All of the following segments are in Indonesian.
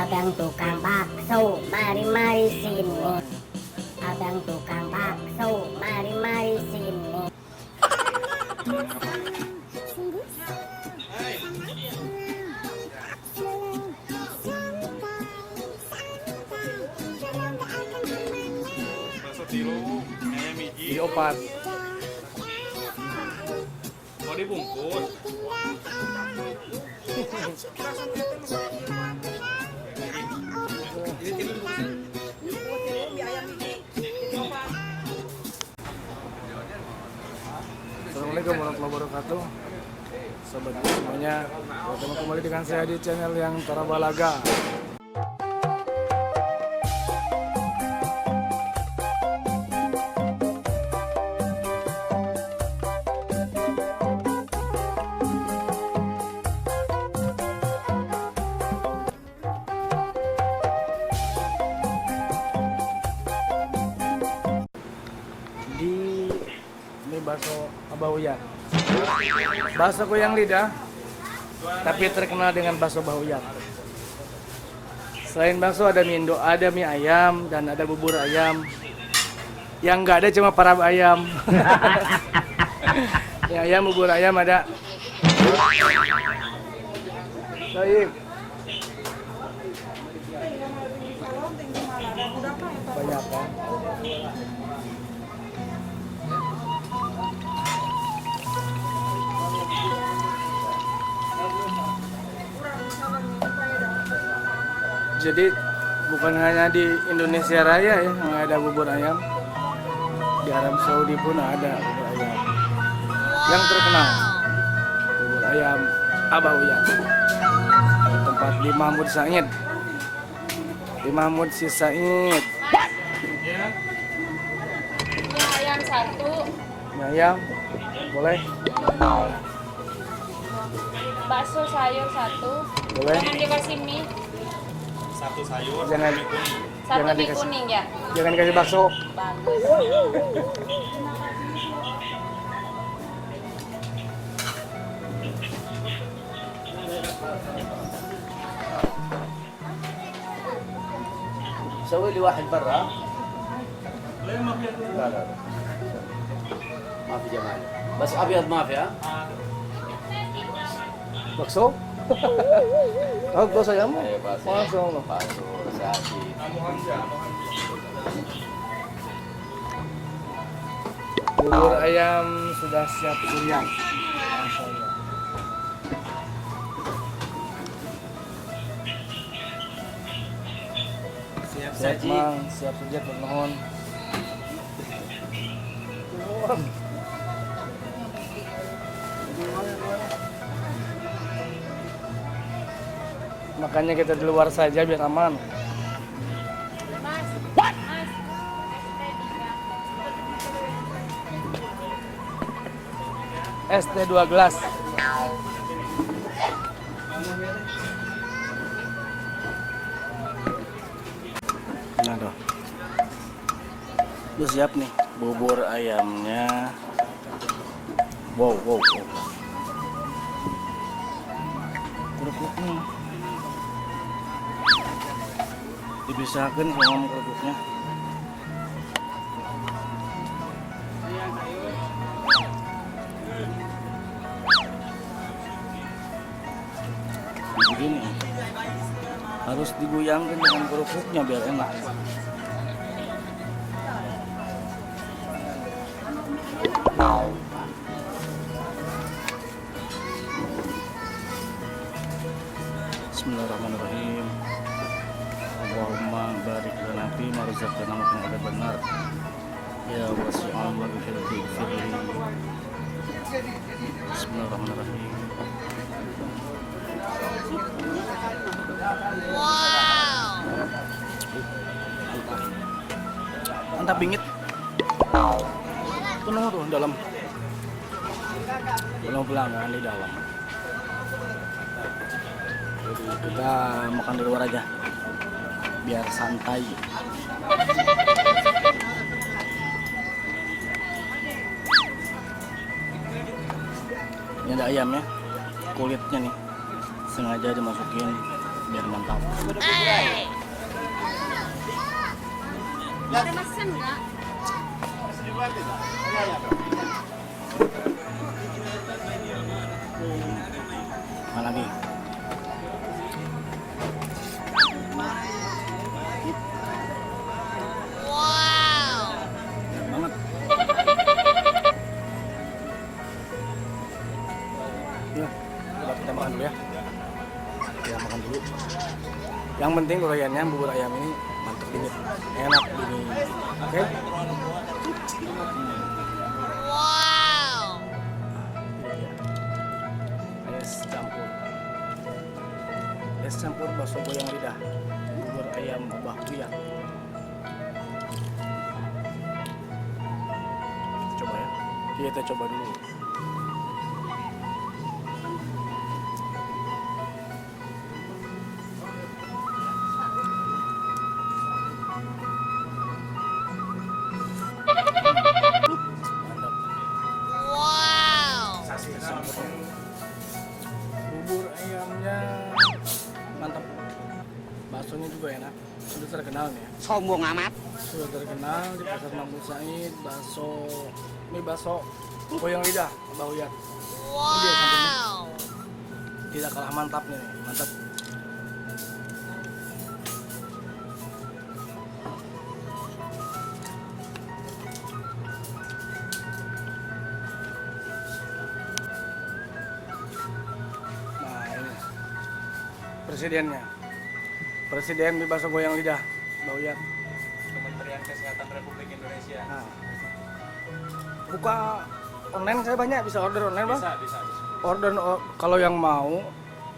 Abang tukang bakso, mari-mari sini. Abang tukang bakso, mari-mari sini. Bakso tilu, ayam biji. Jadi opat. Mau dibungkus. Assalamualaikum warahmatullahi wabarakatuh. Sobat semuanya, bertemu kembali dengan saya di channel yang Tarabalaga. Ini bakso Abah Uyan. Bakso goyang lidah, tapi terkenal dengan bakso Abah Uyan. Selain bakso ada mie Indo, ada mie ayam dan ada bubur ayam. Yang nggak ada cuma parab ayam. Mie ayam, bubur ayam ada. Soib. Banyak kan? Jadi bukan hanya di Indonesia Raya ya yang ada bubur ayam, di Arab Saudi pun ada bubur ayam yang terkenal, bubur ayam Abah Uyan, di tempat di Mahmud Said, di Mahmud Si Said. Mie ayam satu, Mie ayam boleh, bakso sayur satu, boleh. jangan dikasih mie, Satu sayur, Jangan, mie kuning. satu Jangan mie dikasih. kuning ya, jangan dikasih bakso. bagus. سوي لي واحد برا. لا لا ما في جمال بس ابيض ما في ها. Bakso? Tahu bakso ayam? ايه بس Masya Allah. باسو رساتي. Bubur ayam sudah siap surian. Masya Allah. siap Siap mang, siap sujud bermohon. Makanya kita di luar saja biar aman. Mas, mas, ST 2 gelas. Nah, tuh. Udah siap nih bubur ayamnya. Wow, wow, wow. Kerupuknya dipisahkan sama kerupuknya. Begini harus digoyangkan dengan kerupuknya biar enak. Bismillahirrahmanirrahim. Allahumma barik lana fi ma razaqtana wa qina adzaban nar. Ya wasi'al maghfirati firli. Bismillahirrahmanirrahim. Mantap bingit. Penuh tuh dalam. Penuh pelanggan di dalam. Jadi kita makan di luar aja biar santai. Ini ada ayamnya, kulitnya nih sengaja dimasukin biar mantap. Ada mesen nggak? Mana lagi? Banget. Ya, coba kita makan dulu ya. Kita makan dulu. Yang penting gorengannya bubur ayam ini mantap dingin, enak dingin. Oke? Es campur. Es campur bakso goyang lidah. Bubur ayam Abah Buyat. Coba ya. Kita coba dulu. Bubur ayamnya mantap, baksonya juga enak, sudah terkenal nih ya. Sombong amat. Sudah terkenal di pasar Mampur Said, mie bakso goyang lidah Abah Buyat. Ini dia sampingnya. Tidak kalah mantapnya nih, mantap. Nah ini presidennya, presiden mie bakso goyang lidah Abah Buyat. Kementerian Kesehatan Republik Indonesia. Nah, buka online saya banyak, bisa order online bang. Bisa. Order kalau yang mau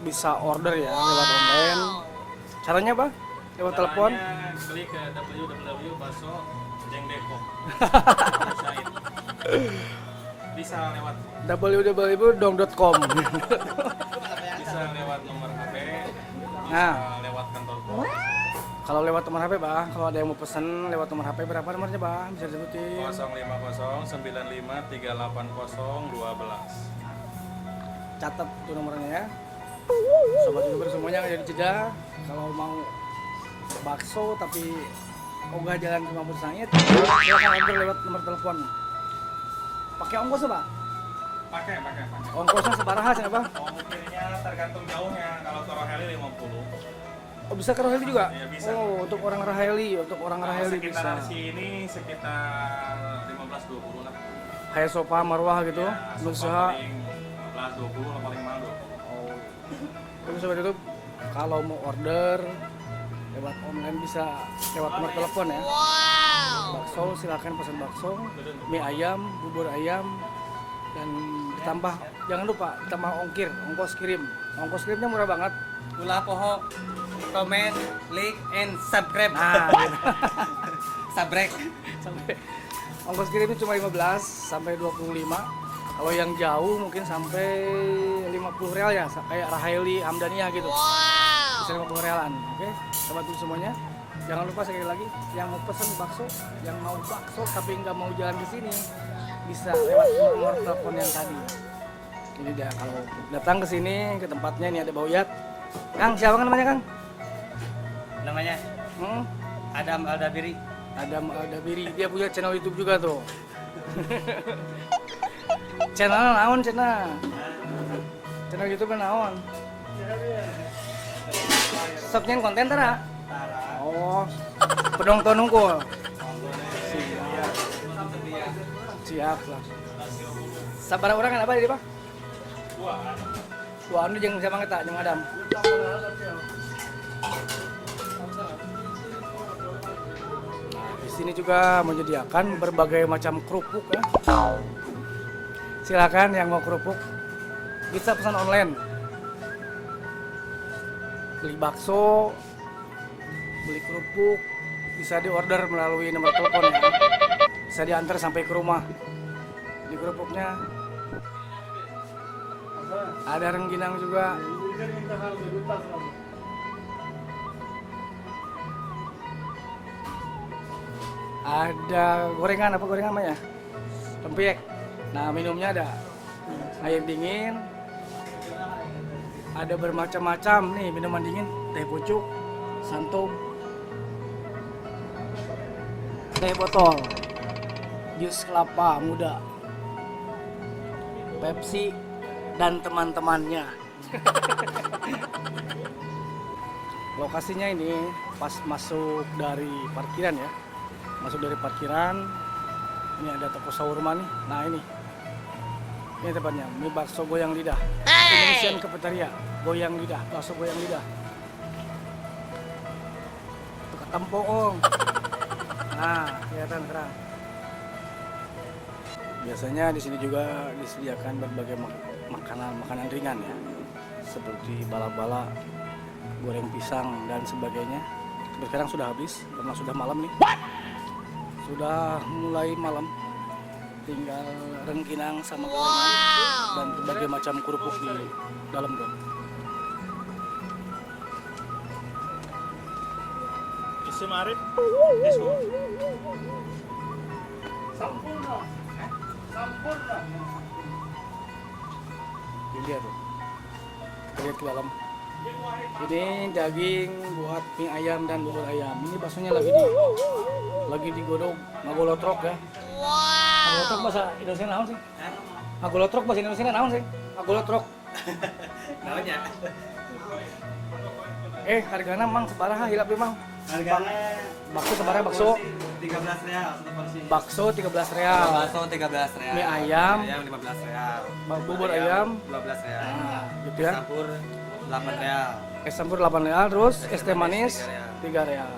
bisa order ya lewat online. Caranya bang? Lewat telepon? Caranya klik ke www.bakso.jengdepok. Bisa lewat www.dong.com. bisa lewat nomor HP, bisa Nah. lewat kantor pos. Kalau lewat nomor HP bang, kalau ada yang mau pesen lewat nomor HP berapa nomornya bang? Bisa disebutin. 050 95 380 12. Catat tuh nomornya ya. Sobat YouTuber semuanya yang ada di Jeddah, kalau mau bakso tapi ogah jalan ke Mampur Said, silakan order lewat nomor telepon. Pakai ongkos pak? Pakai. Ongkosnya sebaraha sih bang? Ongkirnya tergantung jauhnya. Kalau ke Roheli 50. Oh bisa ke Roheli juga? Iya, bisa. Oh untuk orang Roheli, bisa. Sekitaran sini sekitar 15-20 lah. Kayak sofa marwah gitu, Ya, berusaha. paling 15-20 lah, paling mahal 20. Oh. Terus sobat YouTube, kalau mau order lewat online bisa lewat nomor telepon ya. Bakso silakan pesan bakso, mie ayam, bubur ayam, dan ditambah jangan lupa ditambah ongkos kirim. Ongkos kirimnya murah banget. Ulah poho, comment, like, and subscribe. Nah, Sabrek. sampai ongkos kirimnya cuma 15 sampai 25. Kalau yang jauh mungkin sampai 50 real ya, kayak Raheli, Hamdaniyah gitu. Bisa 50 realan. Oke, sobat YouTube semuanya. Jangan lupa sekali lagi yang mau pesen bakso, yang mau bakso tapi nggak mau jalan ke sini, bisa lewat nomor telepon yang tadi. Ini dia kalau datang ke sini ke tempatnya ini ada Buyat. Kang, siapa kan namanya Kang? Namanya Adam Aldabiri. Adam Aldabiri. Dia punya channel YouTube juga tuh. Channel naon channel? Channel YouTube naon? Sok nyen konten tara? Oh, penonton unggul. Siap lah. Sabar orang kan apa di Pak? Wah, anu jeung siapa ngeta jeung Adam. Di sini juga menyediakan berbagai macam kerupuk ya. Silakan yang mau kerupuk bisa pesan online. Beli bakso, beli kerupuk bisa diorder melalui nomor telepon ya. Bisa diantar sampai ke rumah. Di kerupuknya ada rengginang juga. Ada gorengan, apa gorengan namanya? Tempiek. Nah, minumnya ada air dingin. Ada bermacam-macam nih minuman dingin. teh pucuk, santum, teh botol, jus kelapa muda, Pepsi, dan teman-temannya. Lokasinya ini pas masuk dari parkiran ya. Masuk dari parkiran, ini ada toko shawarma nih. Nah ini tempatnya, mie bakso goyang lidah. Indonesian Cafeteria, goyang lidah, bakso goyang lidah. Tukar tempong. Nah, kelihatan terang. Biasanya di sini juga disediakan berbagai makanan ringan ya, seperti bala-bala, goreng pisang dan sebagainya. Tapi sekarang sudah habis karena sudah malam nih. Sudah mulai malam, tinggal rengginang sama gorengan dan berbagai macam kerupuk di dalam gang. Isu marip, isu. Sampurna. Sampurna. Ini dia tuh. Kita lihat ke dalam. Ini daging buat mie ayam dan bubur ayam. Ini baksonya lagi digodok, ngagolotrok ya. Ngagolotrok bahasa Indonesia naon sih? Ngagolotrok bahasa Indonesia naon sih? Ngagolotrok. Namanya. Hargana mang sabaraha hilap ieu mang? Harganya Bakso sabaraha bakso? 13 real satu porsi. Bakso 13 real. Bakso 13 real. Mie ayam. 15 real. Bubur ayam 12 real. Nah, gitu ya. Campur 8 real. Es campur 8 real, terus es teh manis 3 real.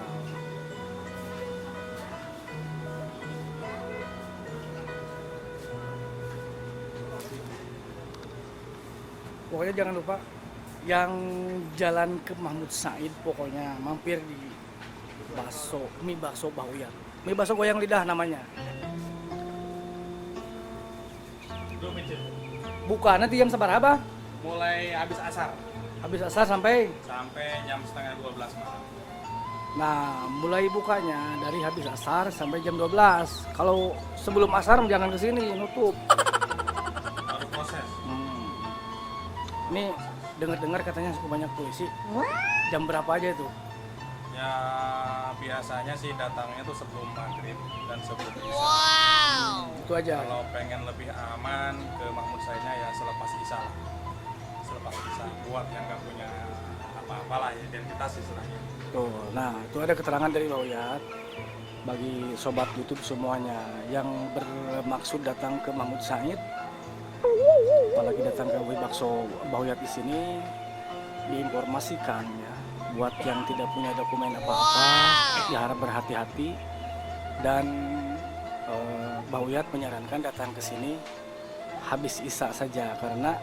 Pokoknya jangan lupa yang jalan ke Mahmud Said, pokoknya mampir di mie bakso Bahuyat. Mie bakso goyang lidah namanya. Buka nanti jam sabaraha? Mulai habis asar Habis asar sampai jam setengah 12 malam. Nah, mulai bukanya dari habis asar sampai jam 12. Kalau sebelum asar jangan ke sini, nutup. Baru proses. Ini dengar-dengar katanya cukup banyak polisi. Jam berapa aja itu? Ya biasanya sih datangnya tuh sebelum maghrib dan sebelum isya. Itu aja. Kalau pengen lebih aman ke Mahmud Saidnya ya selepas isya lah. Selepas isya buat yang nggak punya apa-apalah identitas istilahnya. Tuh, nah itu ada keterangan dari Bahuyat bagi sobat YouTube semuanya yang bermaksud datang ke Mahmud Said, apalagi datang ke mie bakso Bahuyat di sini, diinformasikan ya, buat yang tidak punya dokumen apa-apa, diharap berhati-hati dan Bahuyat menyarankan datang ke sini habis isya saja karena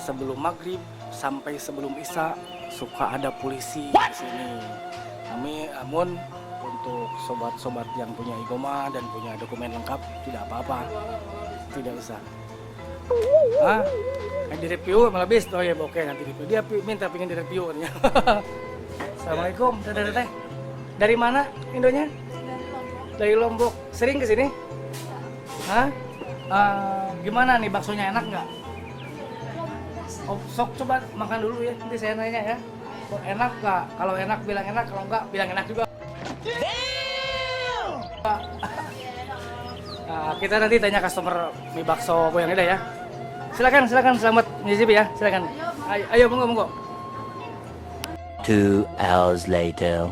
sebelum maghrib sampai sebelum isya suka ada polisi di sini. Namun untuk sobat-sobat yang punya igoma dan punya dokumen lengkap tidak apa-apa, tidak usah. Di review malah bis, oh ya oke nanti review. Dia minta pengen di review katanya. Assalamualaikum, teh. Dari mana Indonya? Dari Lombok. Sering ke sini? Gimana nih baksonya enak nggak? Oh, sok coba makan dulu ya, nanti saya nanya ya. Kok enak nggak? Kalau enak bilang enak, kalau enggak bilang enak juga. Nah, kita nanti tanya customer mie bakso goyang lidah ya. Silakan, selamat mencicipi ya, silakan. Ayo, monggo. 2 hours later.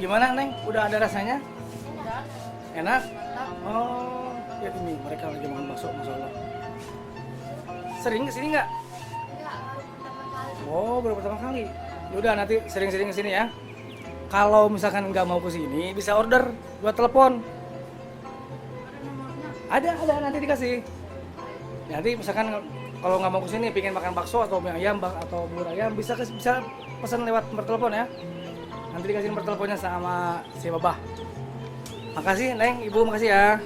Gimana Neng? Udah ada rasanya? Enak. Oh, ya ini mereka lagi makan bakso, masya Allah. Sering kesini nggak? Oh, baru pertama kali. Yaudah nanti sering-sering kesini ya. Kalau misalkan nggak mau kesini, bisa order buat telepon. Ada nanti dikasih. Nanti misalkan kalau nggak mau kesini, pengen makan bakso atau mie ayam atau bubur ayam, bisa pesan lewat nomor telepon ya. Nanti dikasih nomor teleponnya sama si Babah. Makasih Neng, Ibu makasih ya.